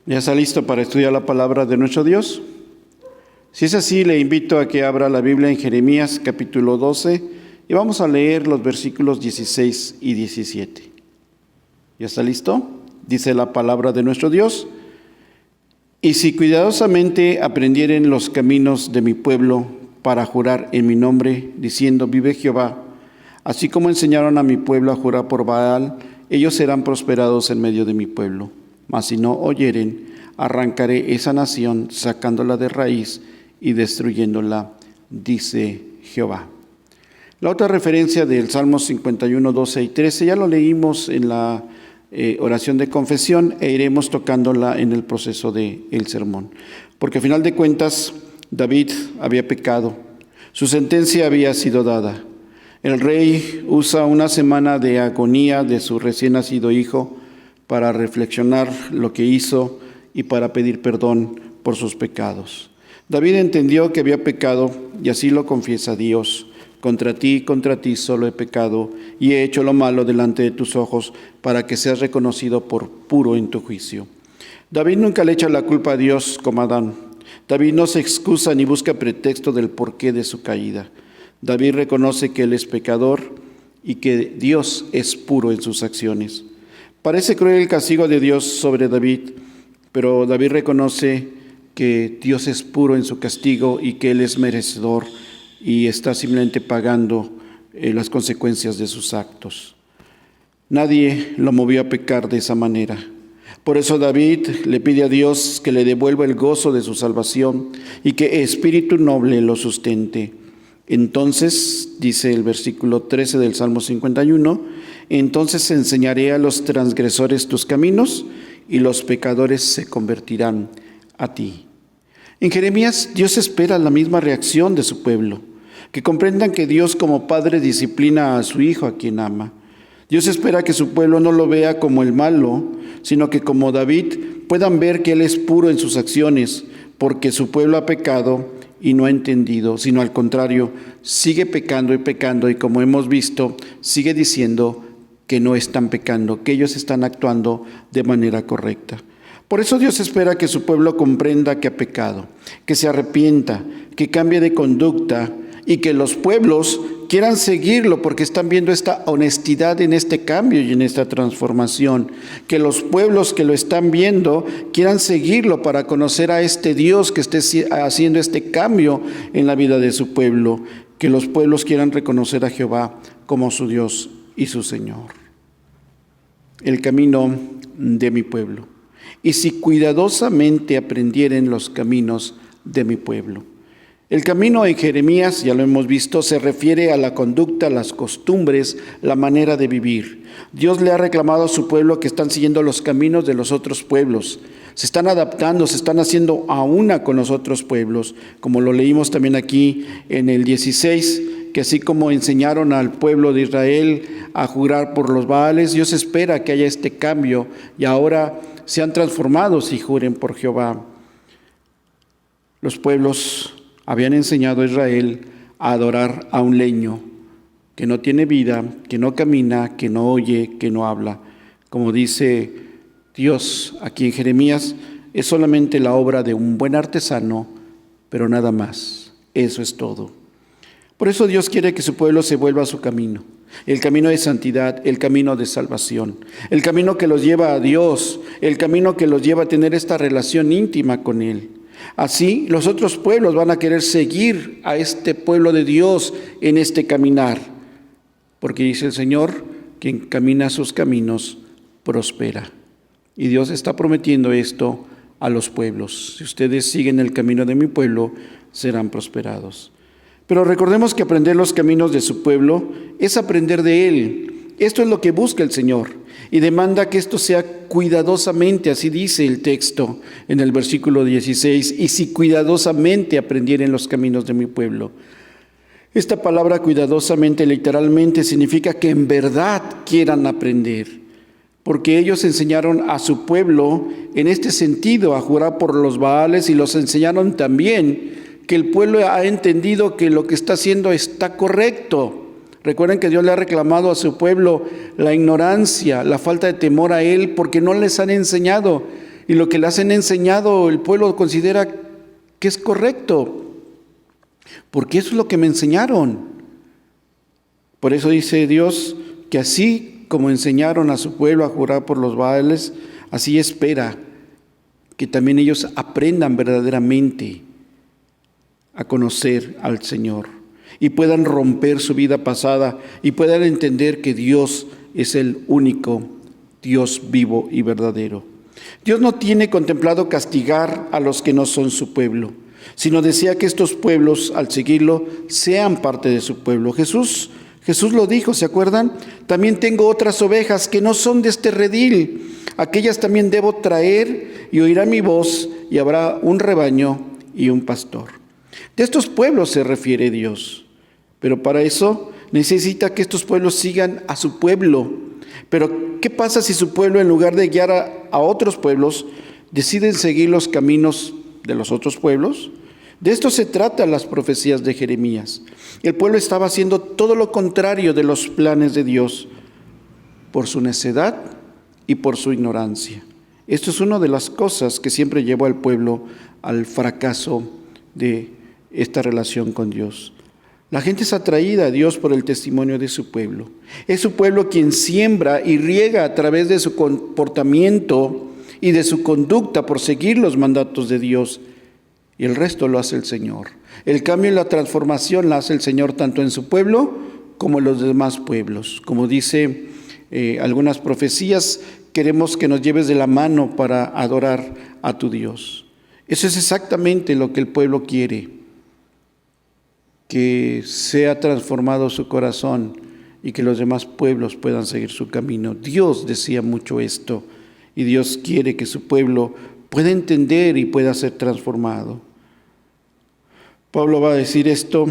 ¿Ya está listo para estudiar la palabra de nuestro Dios? Si es así, le invito a que abra la Biblia en Jeremías capítulo 12 y vamos a leer los versículos 16 y 17. ¿Ya está listo? Dice la palabra de nuestro Dios: Y si cuidadosamente aprendieren los caminos de mi pueblo para jurar en mi nombre, diciendo, vive Jehová, así como enseñaron a mi pueblo a jurar por Baal, ellos serán prosperados en medio de mi pueblo. Mas si no oyeren, arrancaré esa nación, sacándola de raíz y destruyéndola, dice Jehová. La otra referencia del Salmo 51, 12 y 13 ya lo leímos en la oración de confesión e iremos tocándola en el proceso del sermón. Porque a final de cuentas, David había pecado, su sentencia había sido dada. El rey usa una semana de agonía de su recién nacido hijo para reflexionar lo que hizo y para pedir perdón por sus pecados. David entendió que había pecado y así lo confiesa a Dios. Contra ti solo he pecado y he hecho lo malo delante de tus ojos para que seas reconocido por puro en tu juicio. David nunca le echa la culpa a Dios como Adán. David no se excusa ni busca pretexto del porqué de su caída. David reconoce que él es pecador y que Dios es puro en sus acciones. Parece cruel el castigo de Dios sobre David, pero David reconoce que Dios es puro en su castigo y que él es merecedor y está simplemente pagando las consecuencias de sus actos. Nadie lo movió a pecar de esa manera. Por eso David le pide a Dios que le devuelva el gozo de su salvación y que espíritu noble lo sustente. Entonces, dice el versículo 13 del Salmo 51, entonces enseñaré a los transgresores tus caminos y los pecadores se convertirán a ti. En Jeremías, Dios espera la misma reacción de su pueblo, que comprendan que Dios como Padre disciplina a su Hijo a quien ama. Dios espera que su pueblo no lo vea como el malo, sino que como David puedan ver que Él es puro en sus acciones, porque su pueblo ha pecado y no ha entendido, sino al contrario, sigue pecando y como hemos visto, sigue diciendo que no están pecando, que ellos están actuando de manera correcta. Por eso Dios espera que su pueblo comprenda que ha pecado, que se arrepienta, que cambie de conducta y que los pueblos quieran seguirlo porque están viendo esta honestidad en este cambio y en esta transformación. Que los pueblos que lo están viendo quieran seguirlo para conocer a este Dios que esté haciendo este cambio en la vida de su pueblo. Que los pueblos quieran reconocer a Jehová como su Dios y su Señor. El camino de mi pueblo. Y si cuidadosamente aprendieren los caminos de mi pueblo. El camino en Jeremías, ya lo hemos visto, se refiere a la conducta, las costumbres, la manera de vivir. Dios le ha reclamado a su pueblo que están siguiendo los caminos de los otros pueblos. Se están adaptando, se están haciendo a una con los otros pueblos, como lo leímos también aquí en el 16, que así como enseñaron al pueblo de Israel a jurar por los Baales, Dios espera que haya este cambio y ahora sean transformados y juren por Jehová. Los pueblos habían enseñado a Israel a adorar a un leño que no tiene vida, que no camina, que no oye, que no habla. Como dice Dios aquí en Jeremías, es solamente la obra de un buen artesano, pero nada más. Eso es todo. Por eso Dios quiere que su pueblo se vuelva a su camino. El camino de santidad, el camino de salvación, el camino que los lleva a Dios, el camino que los lleva a tener esta relación íntima con Él. Así, los otros pueblos van a querer seguir a este pueblo de Dios en este caminar, porque dice el Señor, quien camina sus caminos prospera. Y Dios está prometiendo esto a los pueblos. Si ustedes siguen el camino de mi pueblo, serán prosperados. Pero recordemos que aprender los caminos de su pueblo es aprender de Él. Esto es lo que busca el Señor y demanda que esto sea cuidadosamente, así dice el texto en el versículo 16, y si cuidadosamente aprendieren los caminos de mi pueblo. Esta palabra cuidadosamente literalmente significa que en verdad quieran aprender, porque ellos enseñaron a su pueblo en este sentido a jurar por los Baales y los enseñaron también que el pueblo ha entendido que lo que está haciendo está correcto. Recuerden que Dios le ha reclamado a su pueblo la ignorancia, la falta de temor a Él, porque no les han enseñado y lo que les han enseñado el pueblo considera que es correcto, porque eso es lo que me enseñaron. Por eso dice Dios que así como enseñaron a su pueblo a jurar por los Baales, así espera que también ellos aprendan verdaderamente a conocer al Señor y puedan romper su vida pasada y puedan entender que Dios es el único Dios vivo y verdadero. Dios no tiene contemplado castigar a los que no son su pueblo, sino desea que estos pueblos, al seguirlo, sean parte de su pueblo. Jesús lo dijo, ¿se acuerdan? También tengo otras ovejas que no son de este redil. Aquellas también debo traer y oirán mi voz y habrá un rebaño y un pastor. De estos pueblos se refiere Dios. Pero para eso necesita que estos pueblos sigan a su pueblo. Pero ¿qué pasa si su pueblo, en lugar de guiar a otros pueblos, deciden seguir los caminos de los otros pueblos? De esto se tratan las profecías de Jeremías. El pueblo estaba haciendo todo lo contrario de los planes de Dios por su necedad y por su ignorancia. Esto es una de las cosas que siempre llevó al pueblo al fracaso de esta relación con Dios. La gente es atraída a Dios por el testimonio de su pueblo. Es su pueblo quien siembra y riega a través de su comportamiento y de su conducta por seguir los mandatos de Dios. Y el resto lo hace el Señor. El cambio y la transformación la hace el Señor tanto en su pueblo como en los demás pueblos. Como dice algunas profecías, queremos que nos lleves de la mano para adorar a tu Dios. Eso es exactamente lo que el pueblo quiere. Que sea transformado su corazón y que los demás pueblos puedan seguir su camino. Dios decía mucho esto y Dios quiere que su pueblo pueda entender y pueda ser transformado. Pablo va a decir esto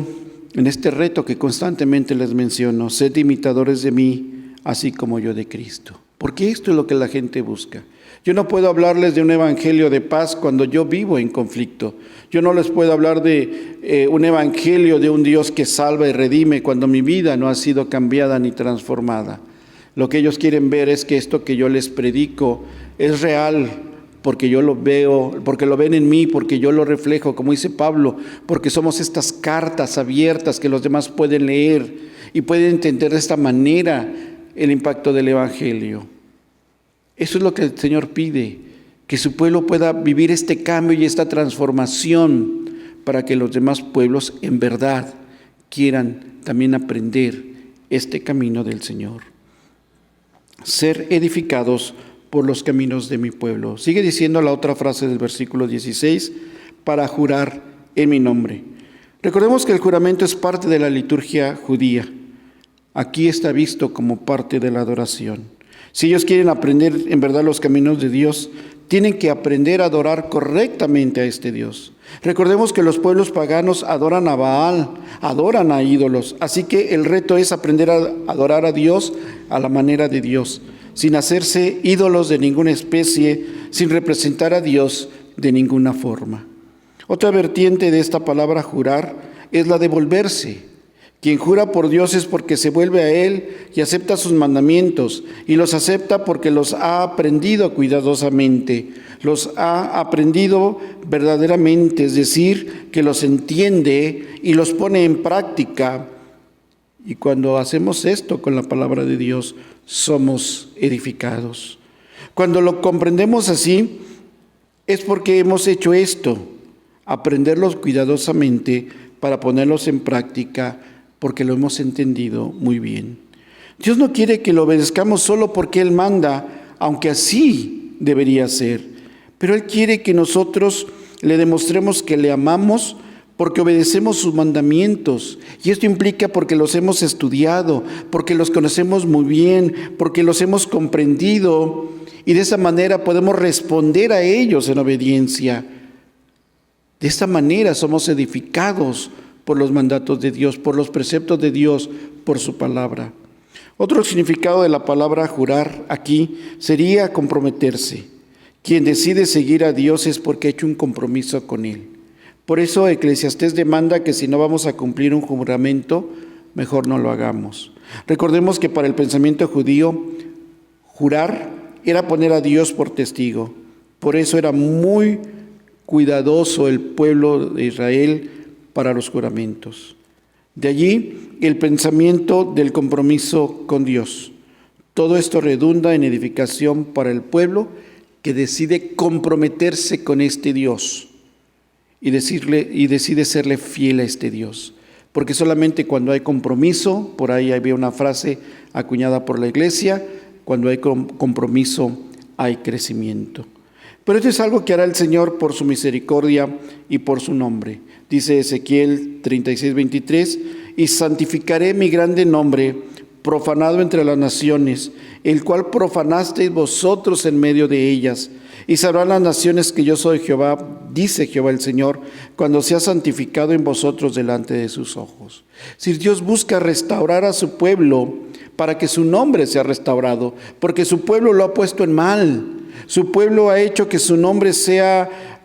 en este reto que constantemente les menciono: sed imitadores de mí, así como yo de Cristo. Porque esto es lo que la gente busca. Yo no puedo hablarles de un evangelio de paz cuando yo vivo en conflicto. Yo no les puedo hablar de un evangelio de un Dios que salva y redime cuando mi vida no ha sido cambiada ni transformada. Lo que ellos quieren ver es que esto que yo les predico es real, porque yo lo veo, porque lo ven en mí, porque yo lo reflejo, como dice Pablo, porque somos estas cartas abiertas que los demás pueden leer y pueden entender de esta manera el impacto del evangelio. Eso es lo que el Señor pide, que su pueblo pueda vivir este cambio y esta transformación para que los demás pueblos en verdad quieran también aprender este camino del Señor. Ser edificados por los caminos de mi pueblo. Sigue diciendo la otra frase del versículo 16, para jurar en mi nombre. Recordemos que el juramento es parte de la liturgia judía. Aquí está visto como parte de la adoración. Si ellos quieren aprender en verdad los caminos de Dios, tienen que aprender a adorar correctamente a este Dios. Recordemos que los pueblos paganos adoran a Baal, adoran a ídolos. Así que el reto es aprender a adorar a Dios a la manera de Dios, sin hacerse ídolos de ninguna especie, sin representar a Dios de ninguna forma. Otra vertiente de esta palabra jurar es la de volverse. Quien jura por Dios es porque se vuelve a Él y acepta sus mandamientos, y los acepta porque los ha aprendido cuidadosamente, los ha aprendido verdaderamente, es decir, que los entiende y los pone en práctica. Y cuando hacemos esto con la palabra de Dios, somos edificados. Cuando lo comprendemos así, es porque hemos hecho esto, aprenderlos cuidadosamente para ponerlos en práctica, porque lo hemos entendido muy bien. Dios no quiere que lo obedezcamos solo porque Él manda, aunque así debería ser. Pero Él quiere que nosotros le demostremos que le amamos porque obedecemos sus mandamientos. Y esto implica porque los hemos estudiado, porque los conocemos muy bien, porque los hemos comprendido. Y de esa manera podemos responder a ellos en obediencia. De esta manera somos edificados por los mandatos de Dios, por los preceptos de Dios, por su palabra. Otro significado de la palabra jurar aquí sería comprometerse. Quien decide seguir a Dios es porque ha hecho un compromiso con Él. Por eso Eclesiastés demanda que si no vamos a cumplir un juramento, mejor no lo hagamos. Recordemos que para el pensamiento judío, jurar era poner a Dios por testigo. Por eso era muy cuidadoso el pueblo de Israel para los juramentos. De allí el pensamiento del compromiso con Dios. Todo esto redunda en edificación para el pueblo que decide comprometerse con este Dios y decide serle fiel a este Dios. Porque solamente cuando hay compromiso, por ahí había una frase acuñada por la iglesia, cuando hay compromiso hay crecimiento. Pero esto es algo que hará el Señor por su misericordia y por su nombre. Dice Ezequiel 36:23, y santificaré mi grande nombre, profanado entre las naciones, el cual profanasteis vosotros en medio de ellas. Y sabrán las naciones que yo soy Jehová, dice Jehová el Señor, cuando sea santificado en vosotros delante de sus ojos. Si Dios busca restaurar a su pueblo para que su nombre sea restaurado, porque su pueblo lo ha puesto en mal. Su pueblo ha hecho que su nombre sea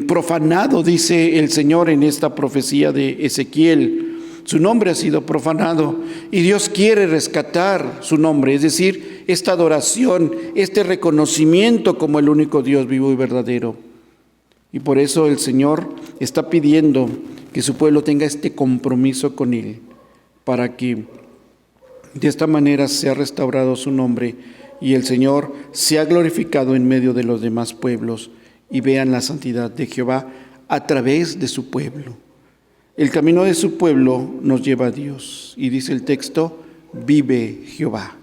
profanado, dice el Señor en esta profecía de Ezequiel. Su nombre ha sido profanado y Dios quiere rescatar su nombre, es decir, esta adoración, este reconocimiento como el único Dios vivo y verdadero. Y por eso el Señor está pidiendo que su pueblo tenga este compromiso con Él, para que de esta manera sea restaurado su nombre y el Señor sea glorificado en medio de los demás pueblos y vean la santidad de Jehová a través de su pueblo. El camino de su pueblo nos lleva a Dios. Y dice el texto, vive Jehová.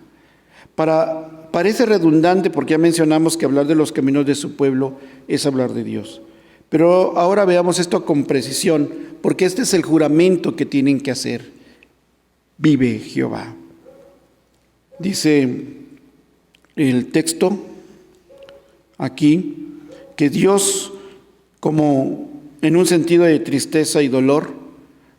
Parece redundante porque ya mencionamos que hablar de los caminos de su pueblo es hablar de Dios. Pero ahora veamos esto con precisión, porque este es el juramento que tienen que hacer. Vive Jehová. Dice el texto aquí que Dios, como en un sentido de tristeza y dolor,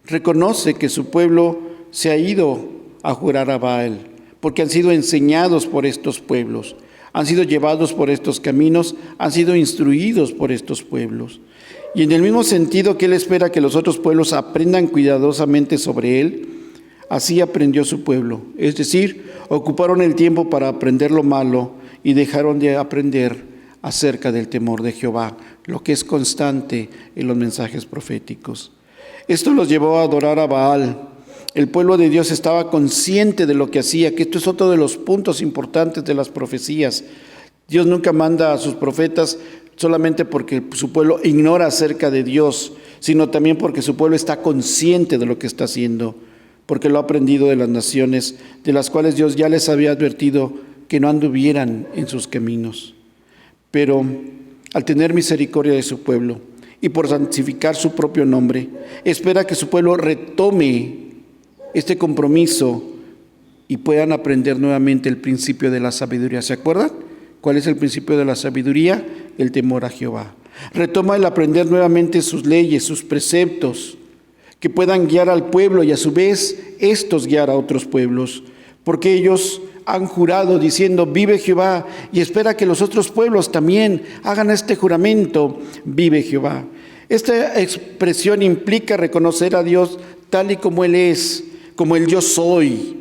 reconoce que su pueblo se ha ido a jurar a Baal, porque han sido enseñados por estos pueblos, han sido llevados por estos caminos, han sido instruidos por estos pueblos. Y en el mismo sentido que Él espera que los otros pueblos aprendan cuidadosamente sobre Él, así aprendió su pueblo. Es decir, ocuparon el tiempo para aprender lo malo y dejaron de aprender acerca del temor de Jehová, lo que es constante en los mensajes proféticos. Esto los llevó a adorar a Baal. El pueblo de Dios estaba consciente de lo que hacía, que esto es otro de los puntos importantes de las profecías. Dios nunca manda a sus profetas solamente porque su pueblo ignora acerca de Dios, sino también porque su pueblo está consciente de lo que está haciendo, porque lo ha aprendido de las naciones, de las cuales Dios ya les había advertido que no anduvieran en sus caminos. Pero al tener misericordia de su pueblo y por santificar su propio nombre, espera que su pueblo retome este compromiso y puedan aprender nuevamente el principio de la sabiduría. ¿Se acuerdan? ¿Cuál es el principio de la sabiduría? El temor a Jehová. Retoma el aprender nuevamente sus leyes, sus preceptos, que puedan guiar al pueblo y a su vez estos guiar a otros pueblos, porque ellos han jurado diciendo, vive Jehová, y espera que los otros pueblos también hagan este juramento, vive Jehová. Esta expresión implica reconocer a Dios tal y como Él es, como el yo soy,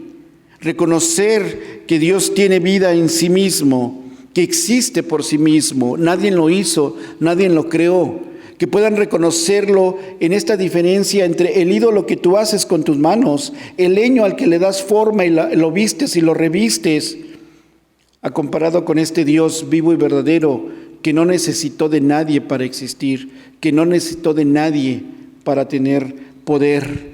reconocer que Dios tiene vida en sí mismo, que existe por sí mismo, nadie lo hizo, nadie lo creó. Que puedan reconocerlo en esta diferencia entre el ídolo que tú haces con tus manos, el leño al que le das forma y lo vistes y lo revistes, a comparado con este Dios vivo y verdadero que no necesitó de nadie para existir, que no necesitó de nadie para tener poder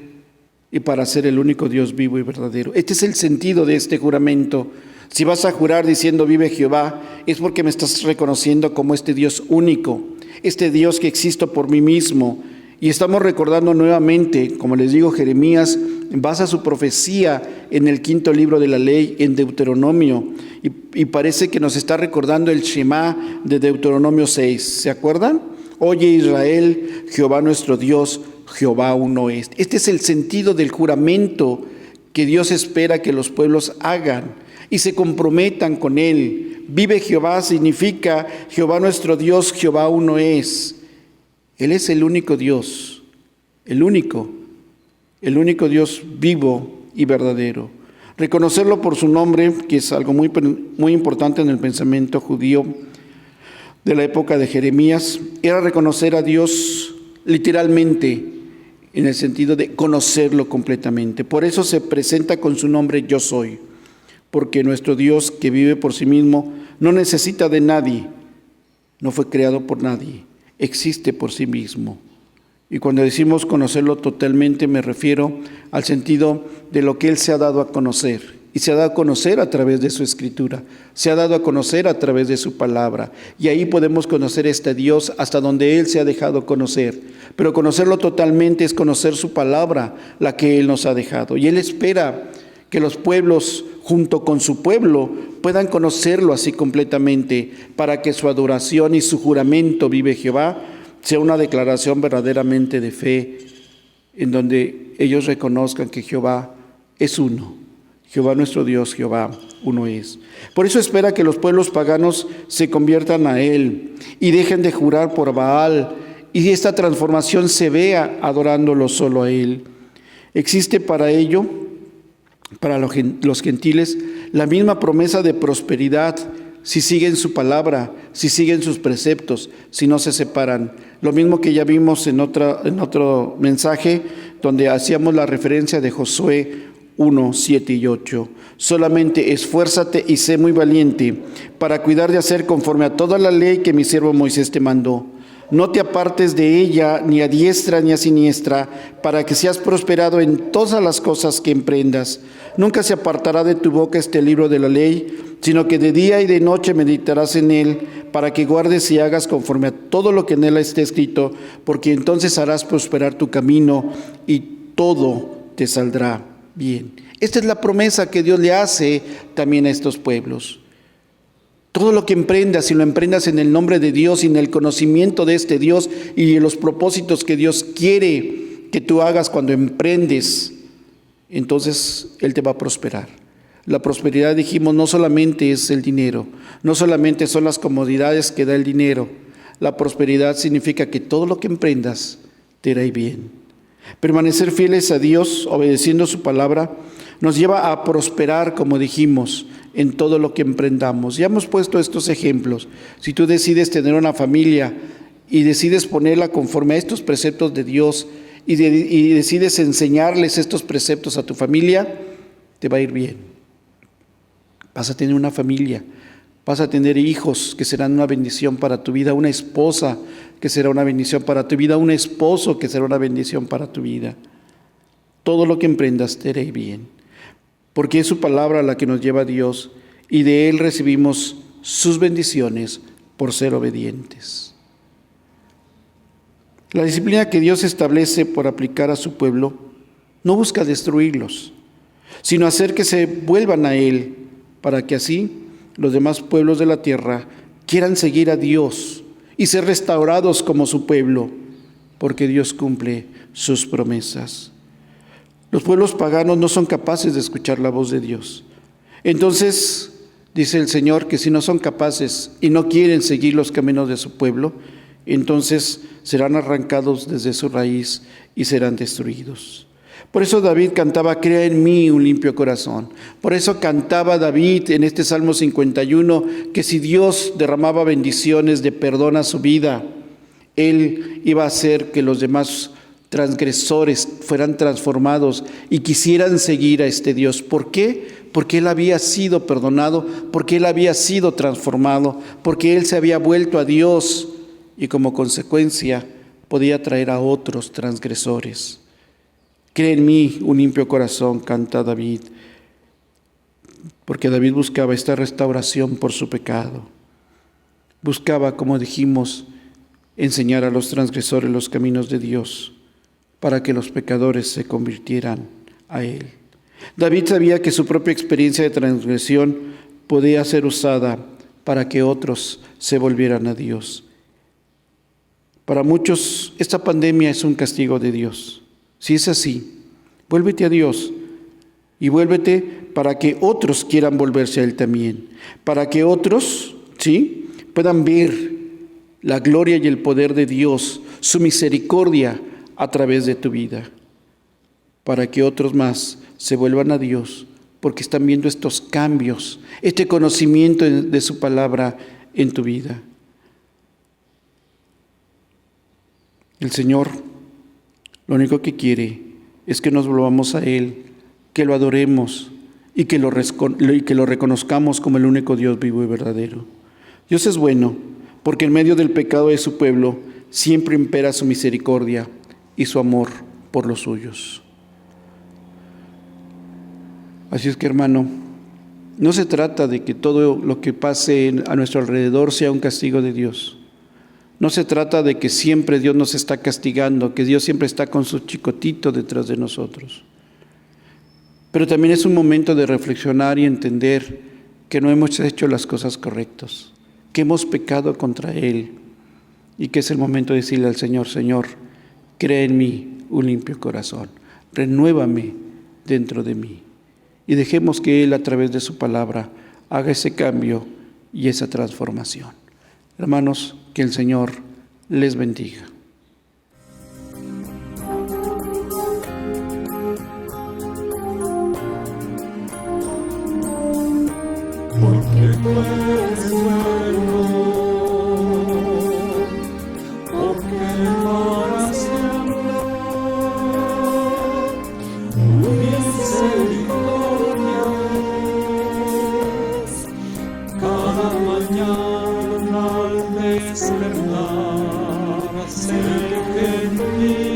y para ser el único Dios vivo y verdadero. Este es el sentido de este juramento. Si vas a jurar diciendo vive Jehová, es porque me estás reconociendo como este Dios único, este Dios que existo por mí mismo. Y estamos recordando nuevamente, como les digo, Jeremías basa su profecía en el 5º libro de la ley, en Deuteronomio, y parece que nos está recordando el Shema de Deuteronomio 6. ¿Se acuerdan? Oye Israel, Jehová nuestro Dios, Jehová uno es. Este es el sentido del juramento que Dios espera que los pueblos hagan y se comprometan con Él. Vive Jehová significa Jehová nuestro Dios, Jehová uno es. Él es el único Dios, el único Dios vivo y verdadero. Reconocerlo por su nombre, que es algo muy importante en el pensamiento judío, de la época de Jeremías era reconocer a Dios literalmente, en el sentido de conocerlo completamente. Por eso se presenta con su nombre Yo Soy, porque nuestro Dios, que vive por sí mismo, no necesita de nadie, no fue creado por nadie, existe por sí mismo. Y cuando decimos conocerlo totalmente, me refiero al sentido de lo que Él se ha dado a conocer. Y se ha dado a conocer a través de su Escritura, se ha dado a conocer a través de su palabra. Y ahí podemos conocer a este Dios hasta donde Él se ha dejado conocer. Pero conocerlo totalmente es conocer su palabra, la que Él nos ha dejado. Y Él espera que los pueblos, junto con su pueblo, puedan conocerlo así completamente, para que su adoración y su juramento, vive Jehová, sea una declaración verdaderamente de fe, en donde ellos reconozcan que Jehová es uno. Jehová nuestro Dios, Jehová uno es. Por eso espera que los pueblos paganos se conviertan a Él y dejen de jurar por Baal, y esta transformación se vea adorándolo solo a Él. Existe para ello, para los gentiles, la misma promesa de prosperidad si siguen su palabra, si siguen sus preceptos, si no se separan. Lo mismo que ya vimos en otro mensaje, donde hacíamos la referencia de Josué 1, 7 y 8. Solamente esfuérzate y sé muy valiente para cuidar de hacer conforme a toda la ley que mi siervo Moisés te mandó. No te apartes de ella ni a diestra ni a siniestra, para que seas prosperado en todas las cosas que emprendas. Nunca se apartará de tu boca este libro de la ley, sino que de día y de noche meditarás en él, para que guardes y hagas conforme a todo lo que en él esté escrito, porque entonces harás prosperar tu camino y todo te saldrá bien. Esta es la promesa que Dios le hace también a estos pueblos. Todo lo que emprendas, si lo emprendas en el nombre de Dios y en el conocimiento de este Dios y en los propósitos que Dios quiere que tú hagas cuando emprendes, entonces Él te va a prosperar. La prosperidad, dijimos, no solamente es el dinero, no solamente son las comodidades que da el dinero. La prosperidad significa que todo lo que emprendas te irá bien. Permanecer fieles a Dios, obedeciendo su palabra, nos lleva a prosperar, como dijimos, en todo lo que emprendamos. Ya hemos puesto estos ejemplos. Si tú decides tener una familia y decides ponerla conforme a estos preceptos de Dios y decides enseñarles estos preceptos a tu familia, te va a ir bien. Vas a tener una familia, vas a tener hijos que serán una bendición para tu vida, una esposa que será una bendición para tu vida, un esposo que será una bendición para tu vida. Todo lo que emprendas te irá bien, porque es su palabra la que nos lleva a Dios y de Él recibimos sus bendiciones por ser obedientes. La disciplina que Dios establece por aplicar a su pueblo no busca destruirlos, sino hacer que se vuelvan a Él, para que así los demás pueblos de la tierra quieran seguir a Dios y ser restaurados como su pueblo, porque Dios cumple sus promesas. Los pueblos paganos no son capaces de escuchar la voz de Dios. Entonces, dice el Señor que si no son capaces y no quieren seguir los caminos de su pueblo, entonces serán arrancados desde su raíz y serán destruidos. Por eso David cantaba, crea en mí un limpio corazón. Por eso cantaba David en este Salmo 51, que si Dios derramaba bendiciones de perdón a su vida, Él iba a hacer que los demás transgresores fueran transformados y quisieran seguir a este Dios. ¿Por qué? Porque Él había sido perdonado, porque Él había sido transformado, porque Él se había vuelto a Dios y como consecuencia podía traer a otros transgresores. Crea en mí un limpio corazón, canta David, porque David buscaba esta restauración por su pecado. Buscaba, como dijimos, enseñar a los transgresores los caminos de Dios, para que los pecadores se convirtieran a Él. David sabía que su propia experiencia de transgresión podía ser usada para que otros se volvieran a Dios. Para muchos, esta pandemia es un castigo de Dios. Si es así, vuélvete a Dios y vuélvete para que otros quieran volverse a Él también, para que otros, ¿sí?, puedan ver la gloria y el poder de Dios, su misericordia a través de tu vida, para que otros más se vuelvan a Dios, porque están viendo estos cambios, este conocimiento de su palabra en tu vida. El Señor lo único que quiere es que nos volvamos a Él, que lo adoremos y que lo reconozcamos como el único Dios vivo y verdadero. Dios es bueno, porque en medio del pecado de su pueblo siempre impera su misericordia y su amor por los suyos. Así es que, hermano, no se trata de que todo lo que pase a nuestro alrededor sea un castigo de Dios. No se trata de que siempre Dios nos está castigando, que Dios siempre está con su chicotito detrás de nosotros. Pero también es un momento de reflexionar y entender que no hemos hecho las cosas correctas, que hemos pecado contra Él y que es el momento de decirle al Señor: Señor, crea en mí un limpio corazón, renuévame dentro de mí. Y dejemos que Él, a través de su palabra, haga ese cambio y esa transformación. Hermanos, que el Señor les bendiga. Porque tú eres bueno, porque para siempre tu misericordia es. Cada mañana al despertar, sé que en ti